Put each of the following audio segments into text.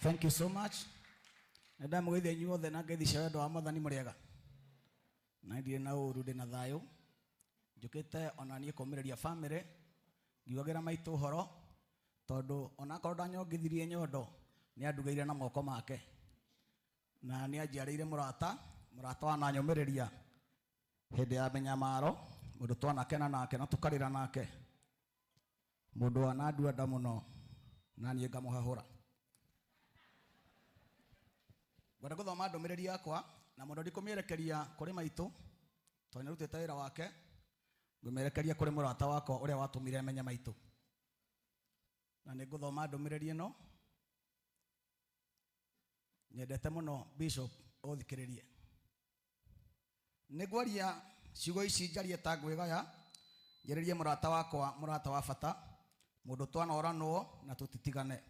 Thank you so much. Nenda mwithe inyuothe na ngethi wendo wa Mwathani muriega. Na ndire na urude na thayo. Njukite ona nie komereria family. Ngiwagira maitu horo tondu ona korwo ndanyongithirie nyondo ni andugeire na moko make. Na ni anjiarĩire murata wana nyomereria hindi ya menyamaro mundu twanakena nake na tukarira nake. Mundu ananduenda muno na nie ngamuhahura. Gwenda guthoma ndumiriri yakwa na mundu ndikumierekeria kuri maitu tondu nirutite wira wake. Ngumerekeria kuri murata wakwa uria watumire menye maitu. Na niguthoma ndumiriri ino. Nyendete muno Bishop uthikiririe. Nigwaria ciugo ici njarie ta ngwigaya. Njeririe murata wakwa, murata wa bata. Mundu twanoranwo na tutitigane.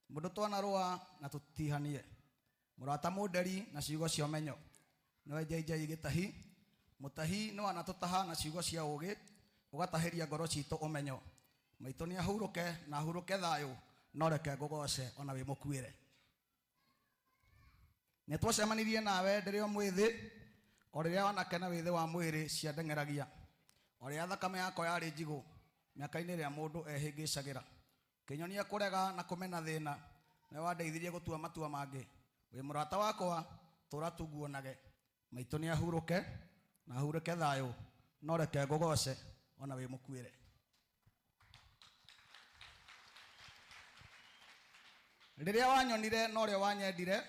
Mundu twanarua na tutihanie. Murata muderi na ciugo cia menyo. Noe JJ Gitahi. Mutahi no anatutaha na ciugo cia ugi. Ugatahiria ngoro citu umenyo. Maitu ni ahuruke na ahuruke thayo. No reke ngugoce ona wi mukuire. Netwacemanirie nawe ndiri o mwithi. Oriria wanakena withi wa mwiri cia ndengeragia. Oria thakame yako yari njigu. Miaka-ini ria mundu ehingicagira. Kinyonia kurega na kumena thina. Na wandeithirie gutua matua mangi. We murata wakwa tura tuguonage. Maitu ni ahuruke na ahuruke thayo. No reke ngugoce ona wi mukuire. Riria wanyonire no ria wanyendire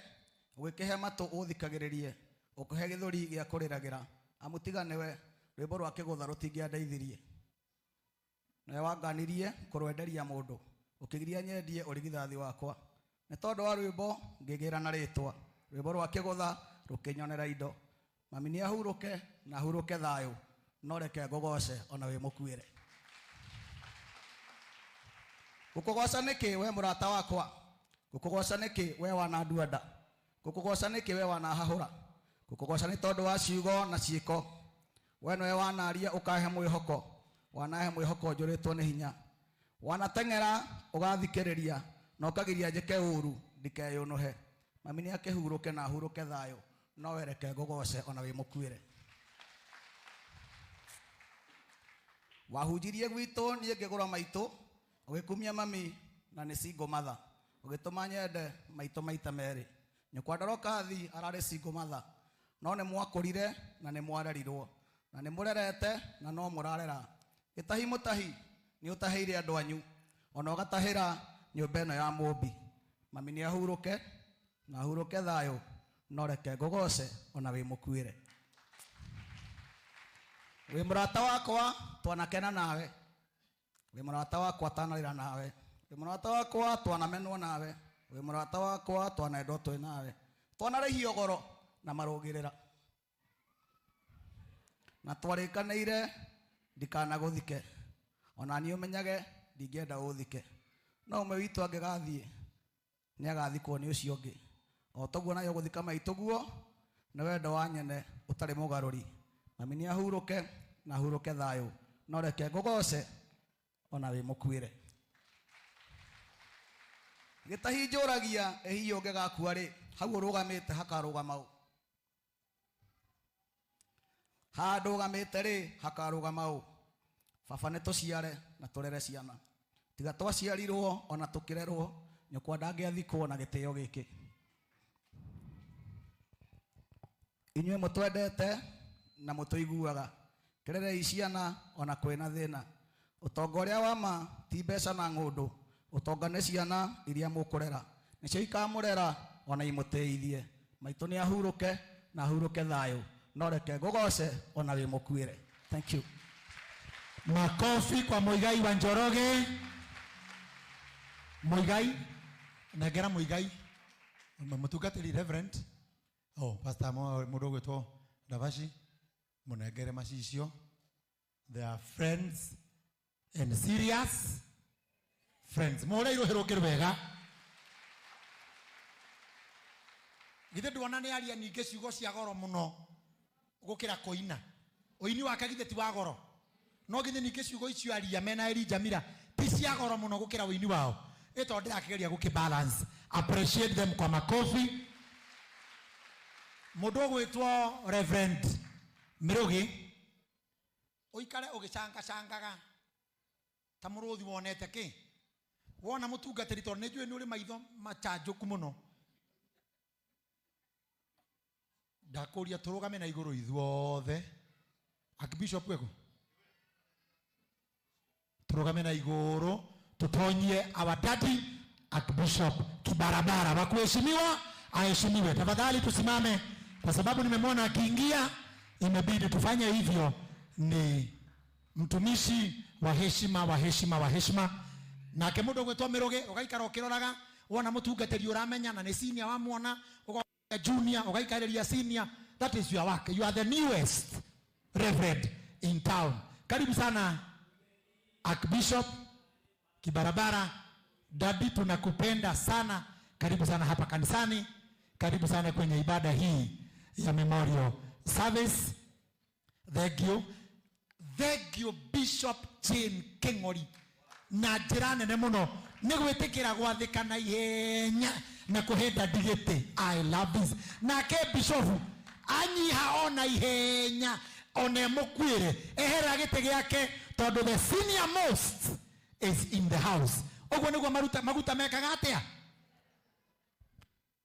ugikihe matu uthikagiririe ukuhe githuri gia kuriragira amutigane we rwimbo rwa kigutha rutingiandeithirie. Na wanganirie kurwenderia mundu ukigiria nyendie urigithathi wakwa. Ni tondu wa rwimbo ngigira na ritwa rwimbo rwa kigutha rukinyonera indo. Mami ni ahuruke na ahuruke thayo. No reke ngugoce ona wi mukuire. Gukugoca niki we murata wakwa? Gukugoca niki we wananduenda? Gukugoca niki we wanahahura? Gukugoca ni tondu wa ciugo na ciiko. We noe wanaria ukahe mwihoko. Wanahe mwihoko njuritwo ni hinya. Wanatengera ugathikiriria na ukagiria njike uru ndikeyunuhe. Mami ni akihuruke na ahuruke thayo. No wereke ngugoce ona wi mukuire. Wahunjirie gwitu nie ngigura maitu ugikumia mami na ni single mother. Ugituma nyende maitu maita meri. Nyukwa Ndarokathi arari single mother. No ni mwakurire na ni mwarerirwo. Na ni murerete na no murarera. Gitahi mutahi ni utahiire andu anyu. Ona ugatahira nyumba ino ya mumbi. Mami ni ahuruke na ahuruke thayo. No reke ngugoce ona wi mukuire. We murata wakwa twanakena nawe. We murata wakwa tanarira nawe. We murata wakwa twanamenwo nawe. We murata wakwa twanendwo twi nawe. Twanarihio goro na marugirira. Na twarikaniire ndikanaguthike. Ona ni umenyage ndingienda uthike. No umwe witu angigathie ni agathikwo ni ucio ungi. O toguo nayo guthika maitu guo ni wendo wa nyene utari mugaruri. Mami ni ahuruke na ahuruke thayo. No reke ngugoce ona wi mukuire. Gitahi njuragia ehiyo ngigakua ri hau urugamite hakarugama. Handu ugamite ri hakarugama. Baba ni tuciare na turere ciana. Tiga twaciarirwo ona tukirerwo. Nyukwa ndangiathikwo na gitio giki. Inywe mutwendete na mutuiguaga. Kirerei ciana ona kwina thina. Utonga uria wa ma ti mbeca na ngundu. Utonga ni ciana iria mukurera. Nicio ikamurera ona imuteithie. Maitu ni ahuruke na ahuruke thayo. No reke ngugoce ona wi mukuire. Thank you. Makofi kwa Muigai wa Njoroge. Muigai negera Muigai mutungatiri Reverend Pastor Mudogo to Davashi munegere macicio. They are friends and serious friends. Mora irohero kirwega. Githe ndwana ni aria ninge ciugo cia goro muno gukira koina. Oini wake githe ti wa goro. No githe ninge ciugo icio aria mena eri Jamira ti cia goro muno gukira oini wao. Eto ndirakigeria guki balance. Appreciate them kwa makofi. Mundu gwitwo Reverend Mirugi oikare ugicanga ta muruthi wonete ki wona mutungatiri tondu njui ni uri maitho machanjuku muno ndakuria turugame na iguru ithuothe Archbishop weko turugame na iguru tutonyie our daddy Archbishop kibarabara wakuheshimiwa aheshimiwe. Tafadhali tusimame kwa sababu nimemwona akiingia, imebidi tufanye hivyo. Ni mtumishi wa heshima na kemudo gwetwa Mirugi ugaikara ukiroraga wona mutungatiri uramenya na ni senior wamwona uga junior ugaikariria senior. That is your work. You are the newest reverend in town. Karibu sana Archbishop kibarabara. Daddy, tunakupenda sana. Karibu sana hapa kanisani. Karibu sana kwenye ibada hii ya memorial service. Thank you Bishop Jane King'ori na jirani nene muno ni gwitikira gwathika na ihenya na kuhenda digite. I love this. Na ke Bishop anyiha ona ihenya ona mukwire ehera gite giake tondu the senior most is in the house. Ogwo niguo maguta mekaga atia.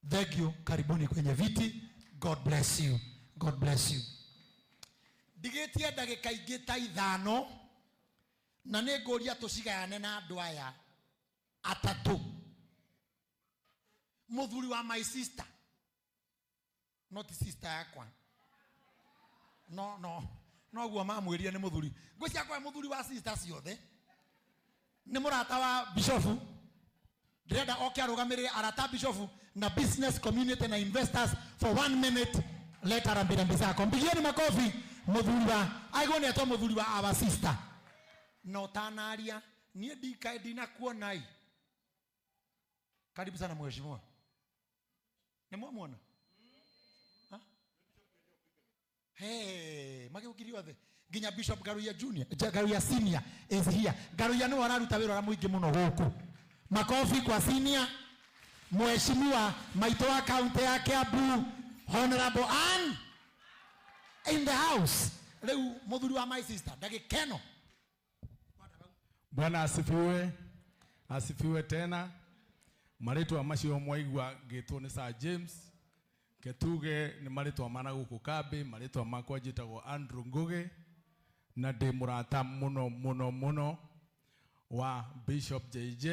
Thank you. Karibuni kwenye viti. God bless you. God bless you. Digetia ndagika ingi ta 5 na ninguria tucigayane na andu aya atatu. Muthuri wa my sister, not sister yakwa. No guo mamwiria ni muthuri. Ngwicia kwa muthuri wa sister ciothe ni murata wa Bishop. Direda oke arugamirire arata Bishop na business community na investors for 1 minute. Leta rambirambi zako. Mpigieni makofi muthuri wa aigone ato muthuri wa our sister. No tanaria nie dikae dina kuonai. Karibu sana mheshimiwa. Ni muona? Hey, mageukirio the ginya Bishop Garuya Junior, Garuya Senior is here. Garuya no wararuta wira muingi muno guku. Makofi kwa senior. Mheshimiwa maito wa county ya Kiambu, Honorable Ann in the house. Leo muthuri wa my sister ndagikeno. Bwana asifiwe. Asifiwe tena. Maritwa macio mwaigwa gitwo ni Sir James Ketuge ni maritwa mana guku kambi. Maritwa makwa njitagwo Andrew Ngugi na ndi murata muno wa Bishop JJ.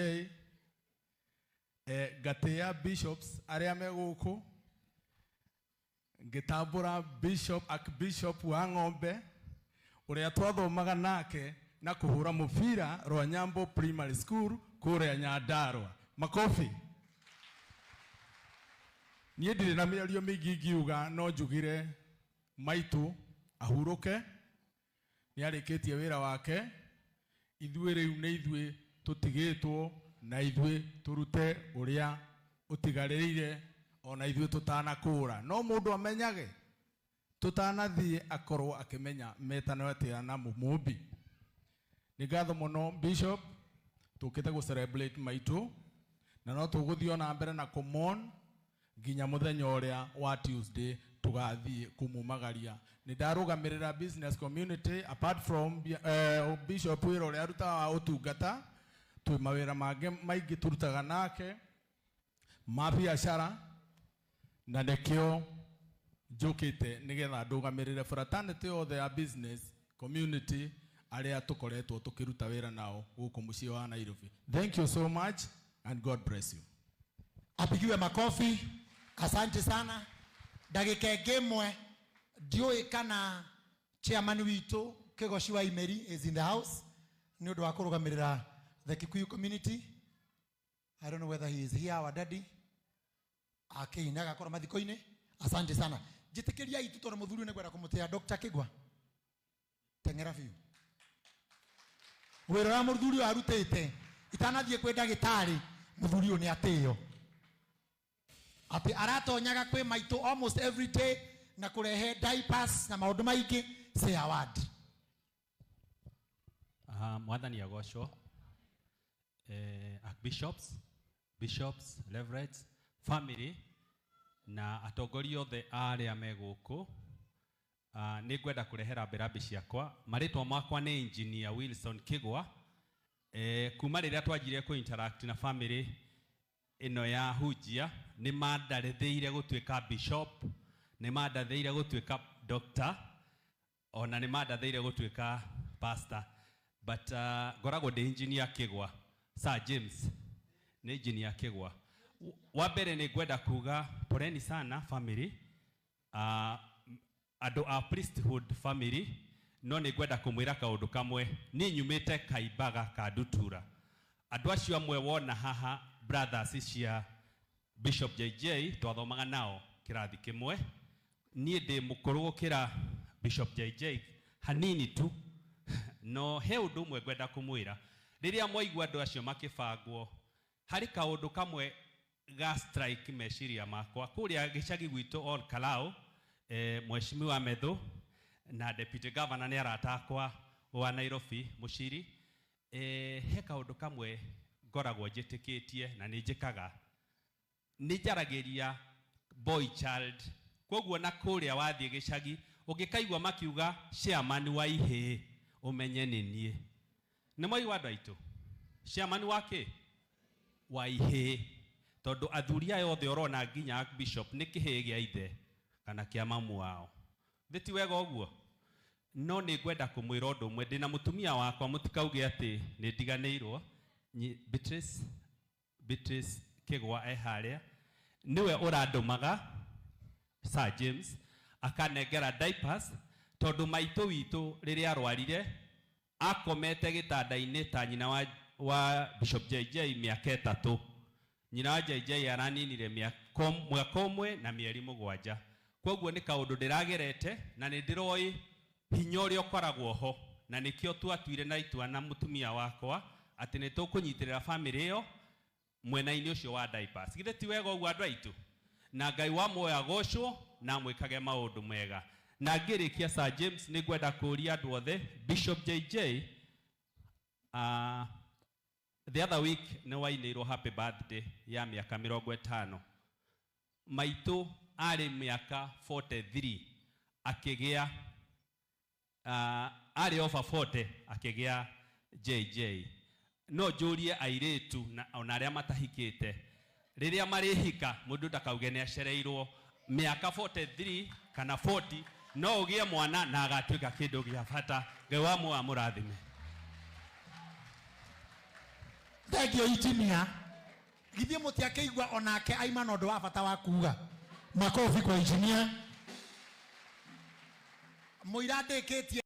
Gatea bishops aria me guku ngitambura Archbishop wa Ng'ombe uria twathomaga nake na kuhura mubira Rwanyambo Primary School kuria Nyandarua. Makofi. Nie ndire na miario mingi ngiuga no njugire maitu ahuruke ni arikitie wira wake. Ithue riu ni ithue tutigitwo na ithue turute uria utigaririire ona ithue tutanakura. No mundu amenyage tutanathie akorwo akimenya metano atia na mumbi. Ni gatho muno Bishop tukite go celebrate maitu na no tuguthio na mbere na common ginya muthenya uria wa Tuesday tugathie kumumagaria. Ni ndarugamirira business community apart from Bishop wira uria aruta utungata tu mawira mange maingi turutaga nake mabiashara na ndekio njukite nigetha ndugamirire fraternity othe ya business community aria tukoretwo tukiruta wira nao guku mucii wa Nairobi. Thank you so much and God bless you. Apigiwe makofi. Asante sana. Ndagika ngemwe ndioi kana chairman witu Kigoshi wa Imeri is in the house. Ni undu wa kurugamirira the Kikuyu community. I don't know whether he is here, our daddy. Inaga kora mathiko-ini. Asante sana. Jitikiria itu tondu muthuri ni gwera kumutia Dr. Kigwa. Tengera biu. Wira wa muthuri arutite itanathie kwe ndagitari muthuri ni atio. Ati aratonyaga kwe maitu almost every day na kurehe diapers na maundu maingi. Say a word. Mwathani agocwo. Archbishops, bishops, reverends, family na atongoria othe aria meguku. Nĩ ngwenda kũrehera mberabi ciakwa. Marĩtwa makwa nĩ Engineer Wilson Kigwa. Kuma rĩrĩa twanjire ku interact na family ino ya Hujia, nĩ mandaretheire gũtuĩka bishop, nĩ mandatheire gũtuĩka doctor, ona nĩ mandatheire gũtuĩka pastor. But ngoragwo ndĩ Engineer Kigwa. Sir James nĩ Engineer Kigwa. Wa mbere nĩ ngwenda kuga poleni sana family. Ado a priesthood family, no nĩ ngwenda kũmwĩra kaũndũ kamwe. Niĩ nyumĩte Kaimbaga ka Ndutura. Andũ acio amwe wona haha brothers cia Bishop JJ twathomaga nao kĩrathi kĩmwe. Niĩ ndĩ mũkũrũ gũkĩra Bishop JJ hanini tu. No he ũndũ ũmwe ngwenda kũmwĩra. Rĩrĩa mwaigua andũ acio makĩbangwo, harĩ kaũndũ kamwe ga strike meciria makwa. Kũrĩa gĩcagi gwitũ All Kalau, Mheshimiwa Medho na Deputy Governor nĩ aratakwa wa Nairobi Mushiri. He kaũndũ kamwe ngoragwo njĩtĩkĩtie na nĩ njĩkaga. Nĩ njaragĩria boy child. Koguo na kũrĩa wathiĩ gĩcagi, ũngĩkaigua makiuga chairman wa ihĩ, ũmenye nĩ niĩ. Nĩ mwaigua andũ aitũ? Chairman wake wa ihĩ. Tondũ athuri aya othe ũrona nginya bishop nĩ kĩhĩ gĩa ithe kana kĩa mamu wao. Thĩti wega ũguo. No nĩ ngwenda kũmwĩra ũndũ ũmwe. Ndĩna mũtumia wakwa, mũtikauge atĩ nĩ ndiganĩirwo. Beatrice Kigwa harĩa. Niwe ũrandũmaga Sir James akanengera diapers, tondũ maitũ witũ rĩrĩa arwarire akomete gĩtanda-inĩ ta nyina wa Bishop JJ mĩaka 3. Nyina wa JJ araninire mwaka ũmwe na mĩeri 7. Koguo nĩ kaũndũ ndĩragerete na nĩ ndĩroĩ hinya ũrĩa ũkoragwo ho, na nĩkĩo twatuire na itua na mũtumia wakwa atĩ nĩ tũkũnyitĩrĩra family ĩyo mwena-inĩ ũcio wa diapers. Githĩ ti wega ũguo andũ aitũ? Na Ngai wa muoyo agocwo na mwĩkage maũndũ mega. Na ngĩrĩkia Sir James, nĩ ngwenda kũria andũ othe, Bishop JJ the other week nĩ wainĩirwo happy birthday ya mĩaka 50. Maitũ arĩ mĩaka 43 akĩgĩa arĩ over 40 akĩgĩa JJ. No njũrie airĩtu na ona arĩa matahikĩte, rĩrĩa marĩhika mũndũ ndakauge nĩ acereirwo. Mĩaka 43 kana 40 no ũgĩe mwana na agatuĩka kĩndũ gĩa bata. Ngai wa muoyo amũrathime. Thank you Engineer. Githĩ mũtiakĩigua onake aima na ũndũ wa bata wa kuga. Makofi kwa Engineer. Mũira ndĩkĩtie